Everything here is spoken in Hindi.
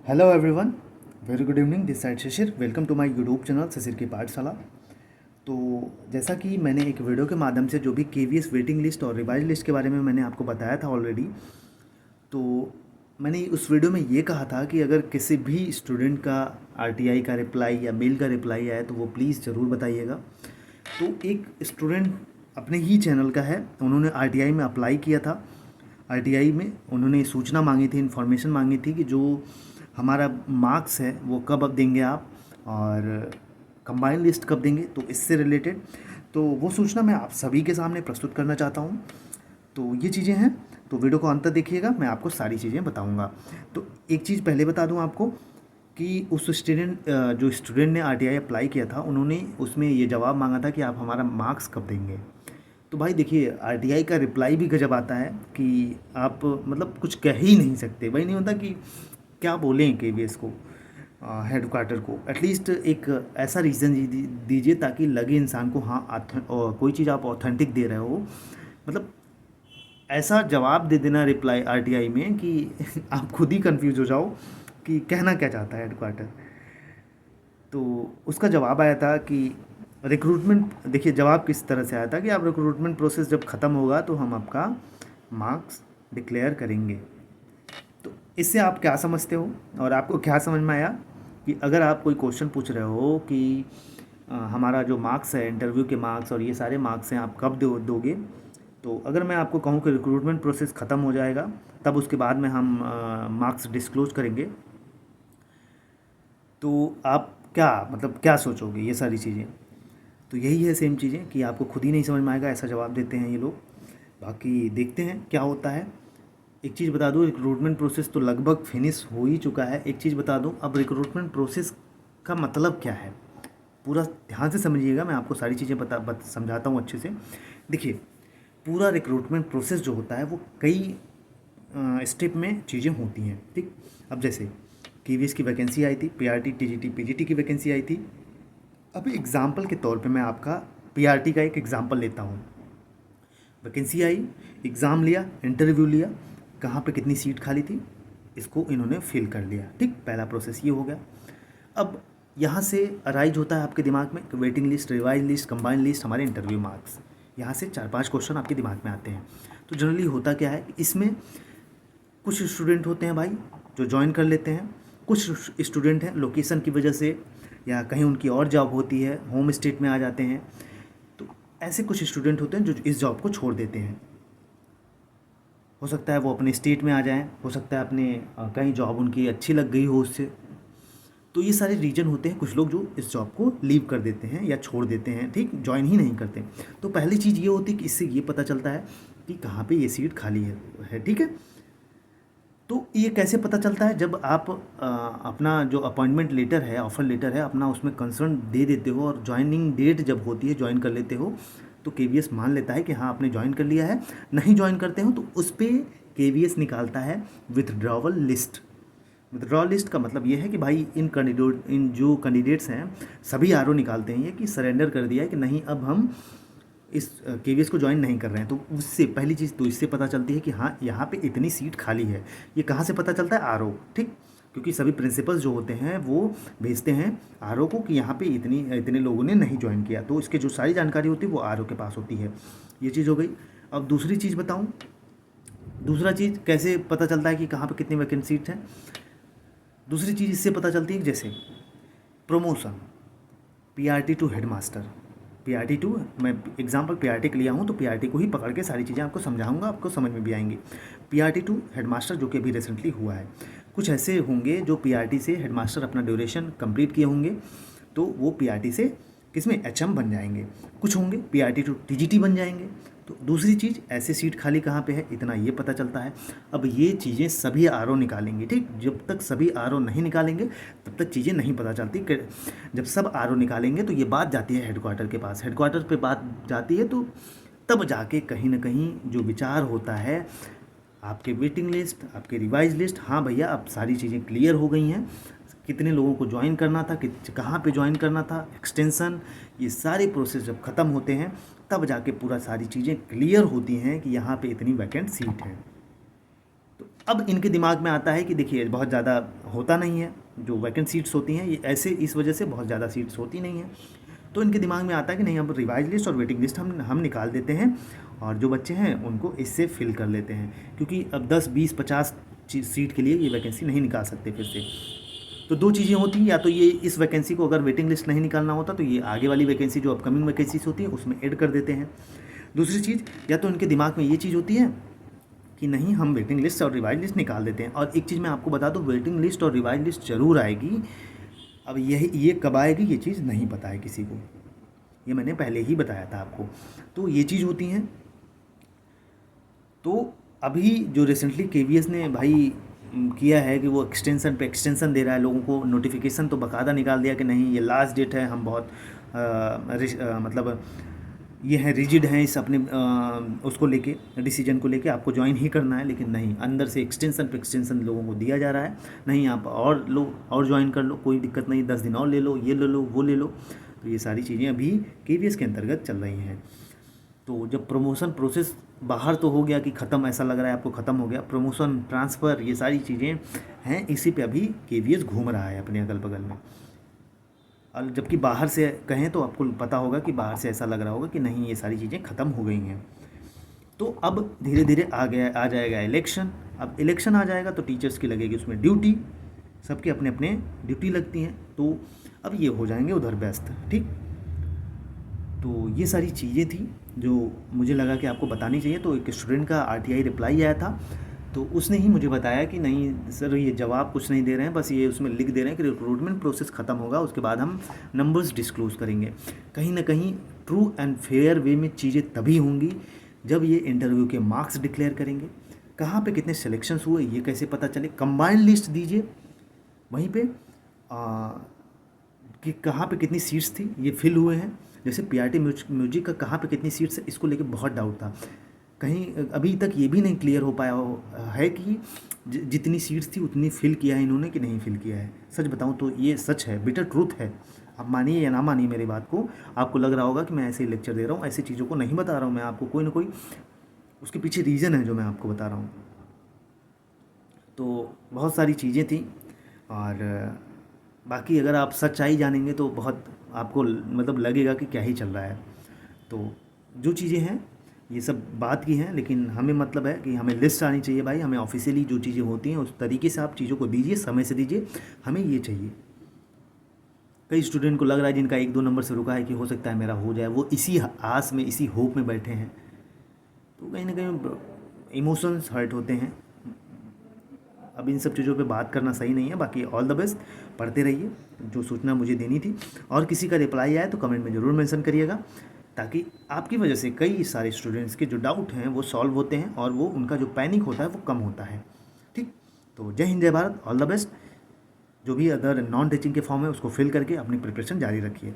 Hello everyone, very good evening. This side Shishir, welcome to my YouTube channel Shishir की पाठशाला। तो जैसा कि मैंने एक वीडियो के माध्यम से जो भी केवीएस वेटिंग लिस्ट और रिवाइज लिस्ट के बारे में मैंने आपको बताया था ऑलरेडी। तो मैंने उस वीडियो में ये कहा था कि अगर किसी भी स्टूडेंट का आरटीआई का रिप्लाई या मेल का रिप्लाई आए तो वो प्लीज़ ज़रूर बताइएगा। तो एक स्टूडेंट अपने ही चैनल का है, उन्होंने आरटीआई में अप्लाई किया था। आरटीआई में उन्होंने सूचना मांगी थी, इन्फॉर्मेशन मांगी थी कि जो हमारा मार्क्स है वो कब अब देंगे आप, और कंबाइन लिस्ट कब देंगे। तो इससे रिलेटेड तो वो सूचना मैं आप सभी के सामने प्रस्तुत करना चाहता हूँ। तो ये चीज़ें हैं, तो वीडियो को अंत तक देखिएगा, मैं आपको सारी चीज़ें बताऊँगा। तो एक चीज़ पहले बता दूँ आपको कि उस जो स्टूडेंट ने आरटीआई अप्लाई किया था, उन्होंने उसमें ये जवाब मांगा था कि आप हमारा मार्क्स कब देंगे। तो भाई देखिए, आरटीआई का रिप्लाई भी गजब आता है कि आप मतलब कुछ कह ही नहीं सकते। वही नहीं होता कि क्या बोलें केवीएस को, हेड क्वार्टर को। एटलीस्ट एक ऐसा रीज़न दीजिए ताकि लगे इंसान को हाँ कोई चीज़ आप ऑथेंटिक दे रहे हो। मतलब ऐसा जवाब दे देना रिप्लाई आरटीआई में कि आप खुद ही कंफ्यूज हो जाओ कि कहना क्या चाहता है हेड क्वार्टर। तो उसका जवाब आया था कि रिक्रूटमेंट, देखिए जवाब किस तरह से आया था कि आप रिक्रूटमेंट प्रोसेस जब ख़त्म होगा तो हम आपका मार्क्स डिक्लेयर करेंगे। तो इससे आप क्या समझते हो और आपको क्या समझ में आया कि अगर आप कोई क्वेश्चन पूछ रहे हो कि हमारा जो मार्क्स है, इंटरव्यू के मार्क्स और ये सारे मार्क्स हैं, आप कब दोगे। तो अगर मैं आपको कहूँ कि रिक्रूटमेंट प्रोसेस ख़त्म हो जाएगा तब उसके बाद में हम मार्क्स डिस्क्लोज करेंगे, तो आप क्या मतलब क्या सोचोगे ये सारी चीज़ें। तो यही है सेम चीज़ें कि आपको खुद ही नहीं समझ में आएगा, ऐसा जवाब देते हैं ये लोग। बाकी देखते हैं क्या होता है। एक चीज़ बता दूँ, रिक्रूटमेंट प्रोसेस तो लगभग फिनिश हो ही चुका है। एक चीज़ बता दूँ, अब रिक्रूटमेंट प्रोसेस का मतलब क्या है, पूरा ध्यान से समझिएगा, मैं आपको सारी चीज़ें समझाता हूँ अच्छे से। देखिए, पूरा रिक्रूटमेंट प्रोसेस जो होता है वो कई स्टेप में चीज़ें होती हैं, ठीक। अब जैसे केवीएस की वैकेंसी आई थी, पीआरटी टीजीटी पीजीटी की वैकेंसी आई थी। अब एग्ज़ाम्पल के तौर पे मैं आपका पीआरटी का एक एग्ज़ाम्पल लेता हूँ। वैकेंसी आई, एग्ज़ाम लिया, इंटरव्यू लिया, कहाँ पे कितनी सीट खाली थी इसको इन्होंने फिल कर लिया, ठीक। पहला प्रोसेस ये हो गया। अब यहाँ से अराइज होता है आपके दिमाग में waiting list, revise list, combine list, हमारे इंटरव्यू मार्क्स। यहाँ से 4-5 क्वेश्चन आपके दिमाग में आते हैं। तो जनरली होता क्या है, इसमें कुछ स्टूडेंट होते हैं भाई जो ज्वाइन कर लेते हैं, कुछ स्टूडेंट हैं लोकेशन की वजह से या कहीं उनकी और जॉब होती है, होम स्टेट में आ जाते हैं। तो ऐसे कुछ स्टूडेंट होते हैं जो इस जॉब को छोड़ देते हैं। हो सकता है वो अपने स्टेट में आ जाएं, हो सकता है अपने कहीं जॉब उनकी अच्छी लग गई हो उससे। तो ये सारे रीजन होते हैं, कुछ लोग जो इस जॉब को लीव कर देते हैं या छोड़ देते हैं, ठीक, ज्वाइन ही नहीं करते। तो पहली चीज़ ये होती है कि इससे ये पता चलता है कि कहाँ पे ये सीट खाली है, ठीक है। तो ये कैसे पता चलता है, जब आप अपना जो अपॉइंटमेंट लेटर है, ऑफ़र लेटर है, अपना उसमें कंसर्न दे देते हो और ज्वाइनिंग डेट जब होती है ज्वाइन कर लेते हो, तो केवीएस मान लेता है कि हाँ आपने ज्वाइन कर लिया है। नहीं ज्वाइन करते हो तो उस पर केवीएस निकालता है विथड्रॉवल लिस्ट। विथड्रॉवल लिस्ट का मतलब ये है कि भाई इन जो कैंडिडेट्स हैं सभी आरओ निकालते हैं ये कि सरेंडर कर दिया है कि नहीं अब हम इस केवीएस को ज्वाइन नहीं कर रहे हैं। तो उससे पहली चीज़ तो इससे पता चलती है कि हाँ यहाँ पे इतनी सीट खाली है। ये कहाँ से पता चलता है, आरओ, ठीक। क्योंकि सभी प्रिंसिपल्स जो होते हैं वो भेजते हैं आरओ को कि यहाँ पे इतने लोगों ने नहीं ज्वाइन किया। तो इसके जो सारी जानकारी होती है वो आरओ के पास होती है। ये चीज़ हो गई। अब दूसरी चीज़ बताऊँ, दूसरा चीज़ कैसे पता चलता है कि कहाँ पर कितनी वैकेंट सीट हैं। दूसरी चीज़ इससे पता चलती है जैसे promotion, PRT to headmaster, PRT to, मैं एग्जांपल पीआरटी के लिया हूँ तो पीआरटी को ही पकड़ के सारी चीज़ें आपको समझाऊंगा, आपको समझ में भी आएंगी। पीआरटी टू हेडमास्टर जो कि अभी रिसेंटली हुआ है, कुछ ऐसे होंगे जो पीआरटी से हेडमास्टर अपना ड्यूरेशन कंप्लीट किए होंगे तो वो पीआरटी से किसमें एचएम बन जाएंगे। कुछ होंगे पीआरटी टू टीजीटी बन जाएंगे। तो दूसरी चीज़, ऐसे सीट खाली कहाँ पे है इतना ये पता चलता है। अब ये चीज़ें सभी आरओ निकालेंगे, ठीक। जब तक सभी आरओ नहीं निकालेंगे तब तक चीज़ें नहीं पता चलती। जब सब आरओ निकालेंगे तो ये बात जाती है हेडक्वार्टर के पास, हेडक्वार्टर पे बात जाती है तो तब जाके कहीं ना कहीं जो विचार होता है, आपके वेटिंग लिस्ट, आपके रिवाइज लिस्ट, हाँ भैया अब सारी चीज़ें क्लियर हो गई हैं, कितने लोगों को ज्वाइन करना था, कहाँ पे ज्वाइन करना था, एक्सटेंशन, ये सारे प्रोसेस जब ख़त्म होते हैं तब जाके पूरा सारी चीज़ें क्लियर होती हैं कि यहाँ पे इतनी वैकेंट सीट है। तो अब इनके दिमाग में आता है कि देखिए बहुत ज़्यादा होता नहीं है, जो वैकेंट सीट्स होती हैं ये ऐसे इस वजह से बहुत ज़्यादा सीट्स होती नहीं हैं। तो इनके दिमाग में आता है कि नहीं, अब रिवाइज लिस्ट और वेटिंग लिस्ट हम निकाल देते हैं और जो बच्चे हैं उनको इससे फिल कर लेते हैं, क्योंकि अब 10 20 50 सीट के लिए ये वैकेंसी नहीं निकाल सकते फिर से। तो दो चीज़ें होती हैं, या तो ये इस वैकेंसी को अगर वेटिंग लिस्ट नहीं निकालना होता तो ये आगे वाली वैकेंसी जो अपकमिंग वैकेंसीज होती है उसमें ऐड कर देते हैं। दूसरी चीज़, या तो इनके दिमाग में ये चीज़ होती है कि नहीं, हम वेटिंग लिस्ट और रिवाइज लिस्ट निकाल देते हैं। और एक चीज़ मैं आपको बता दूं, वेटिंग लिस्ट और रिवाइज लिस्ट ज़रूर आएगी। अब ये कब आएगी ये चीज़ नहीं पता है किसी को, ये मैंने पहले ही बताया था आपको। तो ये चीज़ होती हैं। तो अभी जो रिसेंटली केवीएस ने भाई किया है कि वो एक्सटेंशन पे एक्सटेंशन दे रहा है लोगों को, नोटिफिकेशन तो बाकायदा निकाल दिया कि नहीं ये लास्ट डेट है, हम बहुत मतलब ये हैं रिजिड हैं इस अपने उसको लेके, डिसीजन को लेके आपको ज्वाइन ही करना है। लेकिन नहीं, अंदर से एक्सटेंशन पे एक्सटेंशन लोगों को दिया जा रहा है, नहीं आप और लो और ज्वाइन कर लो, कोई दिक्कत नहीं, 10 दिन और ले लो, ये ले लो वो ले लो। तो ये सारी चीज़ें अभी केवीएस के अंतर्गत चल रही हैं। तो जब प्रमोशन प्रोसेस बाहर तो हो गया कि ख़त्म, ऐसा लग रहा है आपको ख़त्म हो गया, प्रमोशन ट्रांसफ़र ये सारी चीज़ें हैं, इसी पे अभी केवीएस घूम रहा है अपने अगल बगल में। और जबकि बाहर से कहें तो आपको पता होगा कि बाहर से ऐसा लग रहा होगा कि नहीं ये सारी चीज़ें ख़त्म हो गई हैं। तो अब धीरे धीरे आ जाएगा इलेक्शन। अब इलेक्शन आ जाएगा तो टीचर्स की लगेगी उसमें ड्यूटी, सबके अपने अपने ड्यूटी लगती हैं। तो अब ये हो जाएंगे उधर व्यस्त, ठीक। तो ये सारी चीज़ें थी जो मुझे लगा कि आपको बतानी चाहिए। तो एक स्टूडेंट का आरटीआई रिप्लाई आया था, तो उसने ही मुझे बताया कि नहीं सर ये जवाब कुछ नहीं दे रहे हैं, बस ये उसमें लिख दे रहे हैं कि रिक्रूटमेंट प्रोसेस ख़त्म होगा उसके बाद हम नंबर्स डिस्क्लोज़ करेंगे। कहीं ना कहीं ट्रू एंड फेयर वे में चीज़ें तभी होंगी जब ये इंटरव्यू के मार्क्स डिक्लेयर करेंगे, कहाँ पे कितने सिलेक्शंस हुए ये कैसे पता चले, कंबाइंड लिस्ट दीजिए वहीं पे कि कहाँ पे कितनी सीट्स थी ये फिल हुए हैं। जैसे पीआरटी म्यूजिक का कहाँ पे कितनी सीट्स है इसको लेके बहुत डाउट था, कहीं अभी तक ये भी नहीं क्लियर हो पाया है कि जितनी सीट्स थी उतनी फिल किया है इन्होंने कि नहीं फिल किया है। सच बताऊं तो ये सच है, बिटर ट्रूथ है। आप मानिए या ना मानिए मेरी बात को, आपको लग रहा होगा कि मैं ऐसे ही लेक्चर दे रहा हूँ, ऐसी चीज़ों को नहीं बता रहा हूँ मैं आपको, कोई ना कोई उसके पीछे रीज़न है जो मैं आपको बता रहा हूँ। तो बहुत सारी चीज़ें थी और बाकी अगर आप सच्चाई जानेंगे तो बहुत आपको मतलब लगेगा कि क्या ही चल रहा है। तो जो चीज़ें हैं ये सब बात की हैं, लेकिन हमें मतलब है कि हमें लिस्ट आनी चाहिए भाई, हमें ऑफिशियली जो चीज़ें होती हैं उस तरीके से आप चीज़ों को दीजिए, समय से दीजिए, हमें ये चाहिए। कई स्टूडेंट को लग रहा है जिनका 1-2 नंबर से रुका है कि हो सकता है मेरा हो जाए, वो इसी आस में इसी होप में बैठे हैं। तो कहीं ना कहीं इमोशंस हर्ट होते हैं। अब इन सब चीज़ों पे बात करना सही नहीं है। बाकी ऑल द बेस्ट, पढ़ते रहिए, जो सूचना मुझे देनी थी। और किसी का रिप्लाई आए तो कमेंट में ज़रूर मेंशन करिएगा, ताकि आपकी वजह से कई सारे स्टूडेंट्स के जो डाउट हैं वो सॉल्व होते हैं और वो उनका जो पैनिक होता है वो कम होता है, ठीक। तो जय हिंद, जय भारत, ऑल द बेस्ट। जो भी अदर नॉन टीचिंग के फॉर्म है उसको फिल करके अपनी प्रिपरेशन जारी रखिए।